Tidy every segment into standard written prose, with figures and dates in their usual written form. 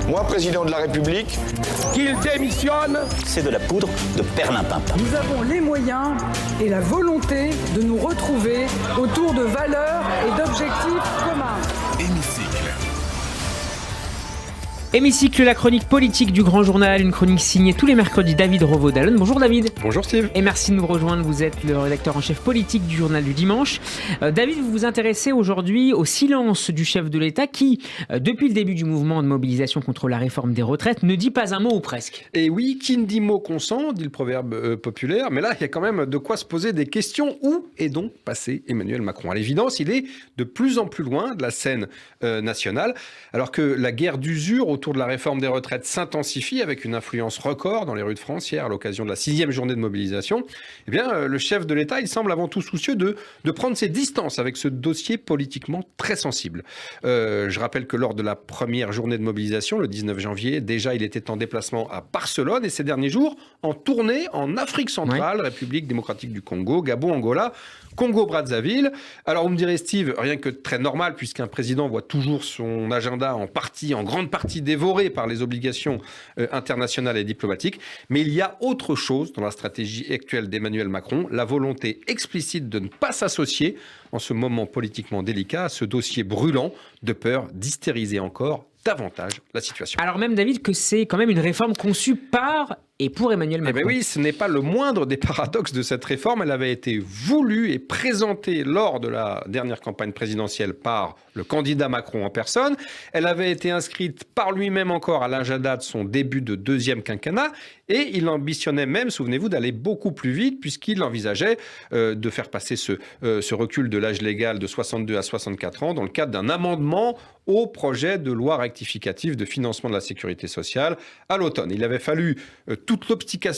Moi, président de la République, qu'il démissionne. C'est de la poudre de perlimpinpin. Nous avons les moyens et la volonté de nous retrouver autour de valeurs et d'objectifs communs. Hémicycle, la chronique politique du Grand Journal, une chronique signée tous les mercredis David Revaud-Dallon. Bonjour David. Bonjour Steve. Et merci de nous rejoindre, vous êtes le rédacteur en chef politique du Journal du Dimanche. David, vous vous intéressez aujourd'hui au silence du chef de l'État qui, depuis le début du mouvement de mobilisation contre la réforme des retraites, ne dit pas un mot ou presque. Et oui, qui ne dit mot consent, dit le proverbe populaire, mais là il y a quand même de quoi se poser des questions. Où est donc passé Emmanuel Macron ? À l'évidence, il est de plus en plus loin de la scène nationale, alors que la guerre d'usure autour de la réforme des retraites s'intensifie avec une influence record dans les rues de France hier à l'occasion de la 6e journée de mobilisation. Eh bien, le chef de l'État, il semble avant tout soucieux de prendre ses distances avec ce dossier politiquement très sensible. Je rappelle que lors de la première journée de mobilisation, le 19 janvier, déjà il était en déplacement à Barcelone et ces derniers jours en tournée en Afrique centrale, République démocratique du Congo, Gabon, Angola, Congo-Brazzaville. Alors vous me direz Steve, rien que très normal puisqu'un président voit toujours son agenda en grande partie dévoré par les obligations internationales et diplomatiques. Mais il y a autre chose dans la stratégie actuelle d'Emmanuel Macron, la volonté explicite de ne pas s'associer en ce moment politiquement délicat à ce dossier brûlant de peur d'hystériser encore davantage la situation. Alors même David que c'est quand même une réforme conçue par et pour Emmanuel Macron. Eh bien oui, ce n'est pas le moindre des paradoxes de cette réforme. Elle avait été voulue et présentée lors de la dernière campagne présidentielle par le candidat Macron en personne. Elle avait été inscrite par lui-même encore à l'agenda de son début de deuxième quinquennat. Et il ambitionnait même, souvenez-vous, d'aller beaucoup plus vite puisqu'il envisageait de faire passer ce recul de l'âge légal de 62 à 64 ans dans le cadre d'un amendement au projet de loi rectificative de financement de la sécurité sociale à l'automne. Il avait fallu toute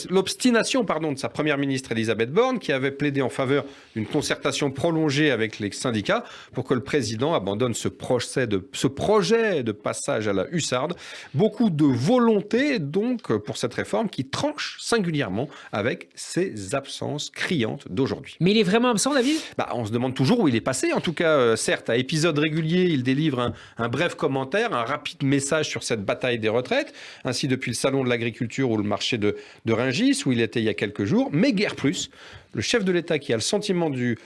l'obstination de sa première ministre Elisabeth Borne qui avait plaidé en faveur d'une concertation prolongée avec les syndicats pour que le président abandonne ce projet de passage à la hussarde. Beaucoup de volonté donc pour cette réforme qui tranche singulièrement avec ses absences criantes d'aujourd'hui. Mais il est vraiment absent, David ? On se demande toujours où il est passé. En tout cas, certes, à épisode régulier, il délivre un bref commentaire, un rapide message sur cette bataille des retraites. Ainsi, depuis le salon de l'agriculture ou le marché de Rungis, où il était il y a quelques jours, mais guère plus. Le chef de l'État qui a le sentiment du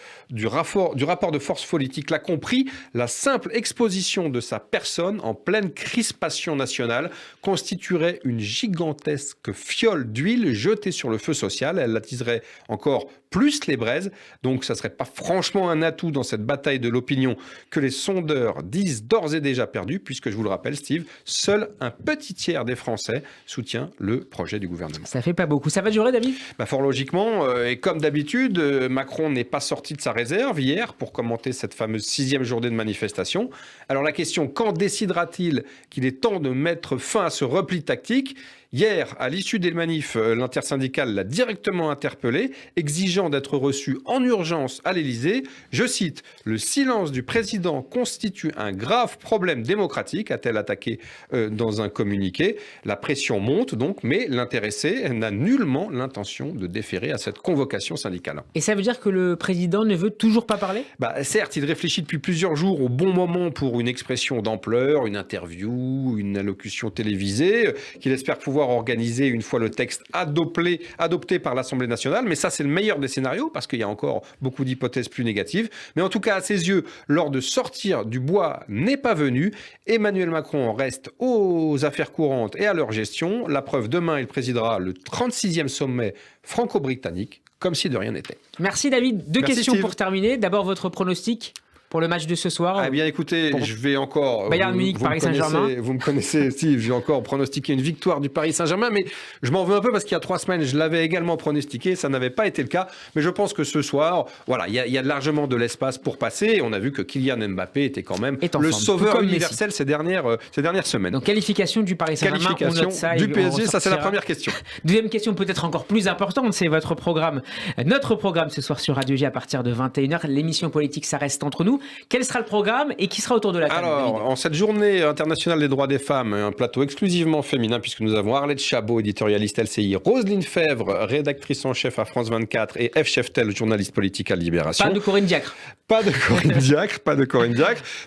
rapport de force politique l'a compris, la simple exposition de sa personne en pleine crispation nationale constituerait une gigantesque fiole d'huile jetée sur le feu social. Elle attiserait encore plus les braises. Donc ça ne serait pas franchement un atout dans cette bataille de l'opinion que les sondeurs disent d'ores et déjà perdu, puisque je vous le rappelle Steve, seul un petit tiers des Français soutient le projet du gouvernement. Ça fait pas beaucoup. Ça va durer, David ? Fort logiquement, et comme d'habitude, Macron n'est pas sorti de sa réserve hier pour commenter cette fameuse 6e journée de manifestation. Alors la question, quand décidera-t-il qu'il est temps de mettre fin à ce repli tactique ? Hier, à l'issue des manifs, l'intersyndicale l'a directement interpellé, exigeant d'être reçu en urgence à l'Élysée. Je cite, « Le silence du président constitue un grave problème démocratique », a-t-elle attaqué dans un communiqué. La pression monte donc, mais l'intéressé n'a nullement l'intention de déférer à cette convocation syndicale. Et ça veut dire que le président ne veut toujours pas parler ? Certes, il réfléchit depuis plusieurs jours au bon moment pour une expression d'ampleur, une interview, une allocution télévisée, qu'il espère pouvoir organiser une fois le texte adopté par l'Assemblée nationale. Mais ça, c'est le meilleur des scénarios parce qu'il y a encore beaucoup d'hypothèses plus négatives. Mais en tout cas, à ses yeux, l'heure de sortir du bois n'est pas venue. Emmanuel Macron reste aux affaires courantes et à leur gestion. La preuve, demain, il présidera le 36e sommet franco-britannique, comme si de rien n'était. Merci David. Deux questions Steve. pour terminer. D'abord, votre pronostic pour le match de ce soir. Eh bien, écoutez, je vais encore... Bayern Munich, Paris Saint-Germain. Vous me connaissez, Steve, j'ai encore pronostiqué une victoire du Paris Saint-Germain, mais je m'en veux un peu parce qu'il y a 3 semaines, je l'avais également pronostiqué, ça n'avait pas été le cas. Mais je pense que ce soir, voilà, il y a largement de l'espace pour passer. Et on a vu que Kylian Mbappé était quand même le sauveur universel ces dernières semaines. Donc, qualification du Paris Saint-Germain, on note ça. Du PSG, ça c'est la première question. Deuxième question peut-être encore plus importante, c'est votre programme. Notre programme ce soir sur Radio J à partir de 21h. L'émission politique, ça reste entre nous. Quel sera le programme et qui sera autour de la table? Alors, en cette journée internationale des droits des femmes, un plateau exclusivement féminin, puisque nous avons Arlette Chabot, éditorialiste LCI, Roselyne Fèvre, rédactrice en chef à France 24, et F. Cheftel, journaliste politique à Libération. Pas de Corinne Diacre. Pas de Corinne Diacre,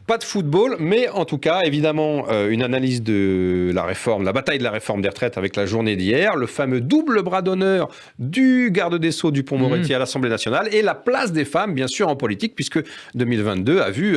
pas de football, mais en tout cas, évidemment, une analyse de la réforme, la bataille de la réforme des retraites avec la journée d'hier, le fameux double bras d'honneur du garde des Sceaux Dupond-Moretti à l'Assemblée nationale, et la place des femmes, bien sûr, en politique, puisque 2022 a vu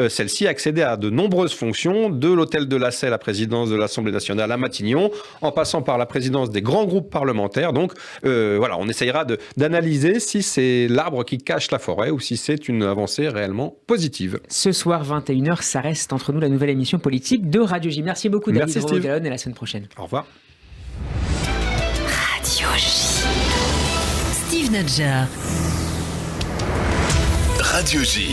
celle-ci accéder à de nombreuses fonctions, de l'hôtel de la Selle, la présidence de l'Assemblée nationale à Matignon, en passant par la présidence des grands groupes parlementaires. Donc voilà, on essayera d'analyser si c'est l'arbre qui cache la forêt ou si c'est une avancée réellement positive. Ce soir, 21h, ça reste entre nous la nouvelle émission politique de Radio J. Merci beaucoup, David Romo-Gallon, et à la semaine prochaine. Au revoir. Radio J. Steve Nadjar. Radio J.